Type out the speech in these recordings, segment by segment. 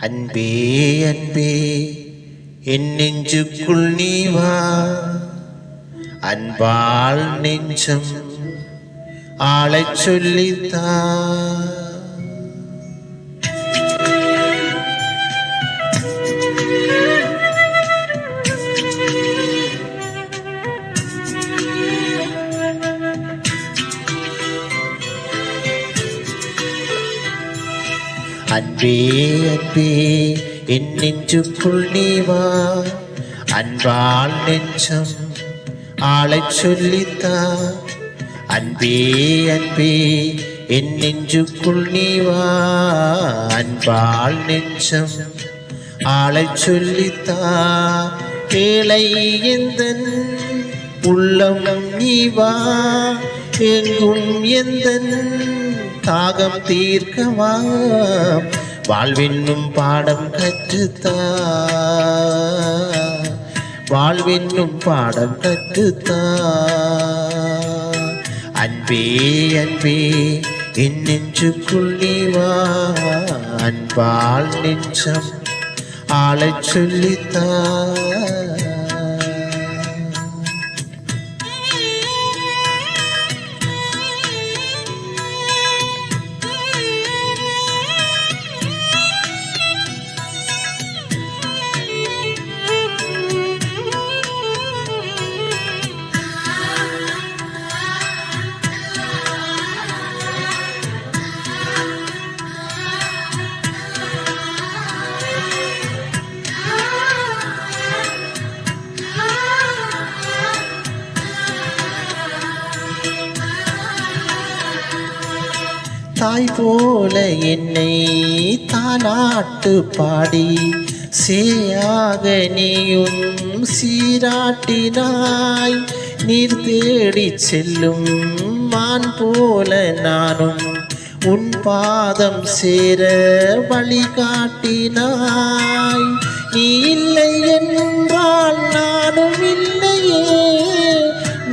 அன்பே அன்பே என் நெஞ்சுக்குள் நீ வா, அன்பால் நெஞ்சம் ஆளச் சொல்லித்தா. அன்பே அன்பே என் நெஞ்சுக்குள் நீ வா, அன்பால் நெஞ்சம் ஆளச் சொல்லித்தா. அன்பே அன்பே என் நெஞ்சுக்குள் நீ வா, அன்பால் நெஞ்சம் ஆளச் சொல்லித்தா. ஏழை எந்தன் உள்ளம் நீ வா, எங்கும் எந்தன் தாகம் தீர்க்கவா. வாழ்வென்னும் பாடம் கற்றுத்தா, வாழ்வென்னும் பாடம் கற்றுத்தா. அன்பே அன்பே என் நெஞ்சுக்குள் நீ வா, அன்பால் நெஞ்சம் ஆளச் சொல்லித்தா. தாய் போல என்னை தாலாட்டு பாடி சேயாக நீயும் சீராட்டினாய். நீர் தேடி செல்லும் மான் போல நானும் உன் பாதம் சேர வழிகாட்டினாய். நீ இல்லை என்றால் நானும் இல்லையே,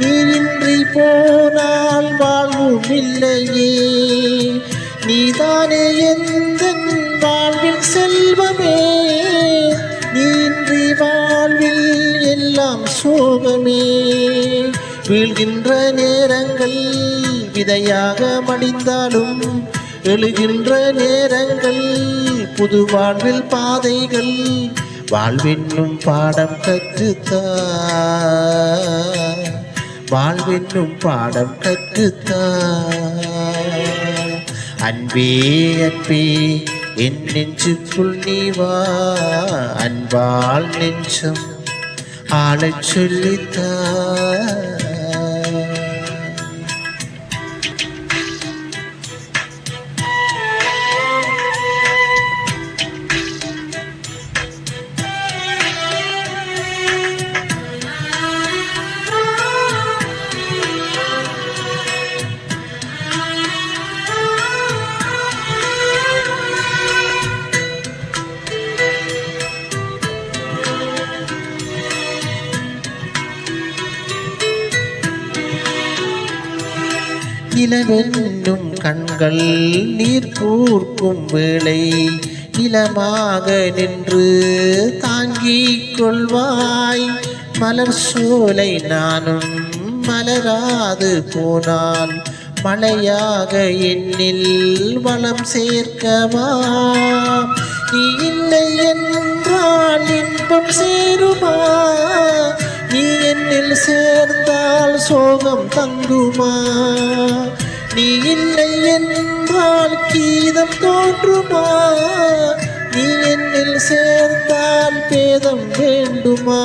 நீ இன்றி போனால் வாழ்வும் இல்லையே. நீதானே எந்தன் வாழ்வில் செல்வமே, நீன்றி வாழ்வில் எல்லாம் சோகமே. வீழ்கின்ற நேரங்கள் விதையாக மடிந்தாலும், எழுகின்ற நேரங்கள் புது வாழ்வில் பாதைகள். வாழ்வென்னும் பாடம் கற்றுத்தா, வாழ்வென்னும் பாடம் கற்றுத்தா. அன்பே அன்பே என் நெஞ்சுக்குள் நீ வா, அன்பால் நெஞ்சம் ஆளச் சொல்லித்தா. நிலவென்னும் கண்கள் நீர் கூர்க்கும் வேளை, நிலமாக நின்று தாங்கிக் கொள்வாய். மலர் சோலை நானும் மலராது போனால், மழையாக என்னில் வளம் சேர்க்கவா. நீ இல்லை என்றால் இன்பம் சேருமா, நீ என்னில் சேர்ந்தால் சோகம் தங்குமா. நீ இல்லை என்றால் கீதம் தோன்றுமா, நீ என்னில் சேர்ந்தால் பேதம் வேண்டுமா.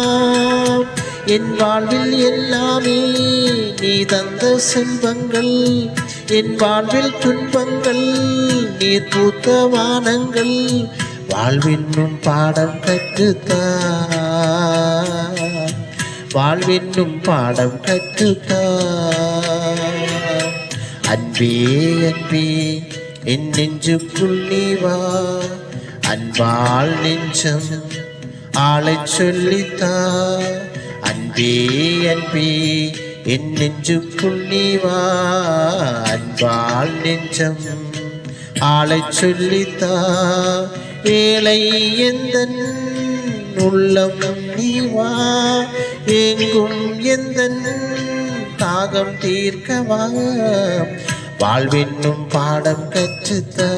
என் வாழ்வில் எல்லாமே நீ தந்த செல்வங்கள், என் வாழ்வில் துன்பங்கள் நீர் பூத்த வானங்கள். வாழ்வென்னும் பாடம் கற்றுத்தா, வாழ்வென்னும் பாடம் கற்றுத்தா. அன்பே அன்பே என் நெஞ்சுக்குள் நீ வா, அன்பால் நெஞ்சம் ஆளச் சொல்லித்தா. அன்பே அன்பே என் நெஞ்சுக்குள் நீ வா, அன்பால் நெஞ்சம் ஆளச் சொல்லித்தா. வேலை எந்தன் உள்ளம் நீ வா, எங்கும் எந்தன் தாகம் தீர்க்கவா, வாழ்வென்னும் பாடம் கற்றுத்தா,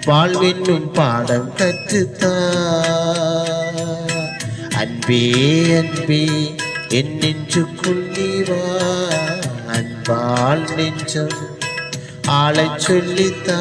வாழ்வென்னும் பாடம் கற்றுத்தா. அன்பே அன்பே என் நெஞ்சுக்குள் நீ வா, அன்பால் நெஞ்சம் ஆளச் சொல்லித்தா.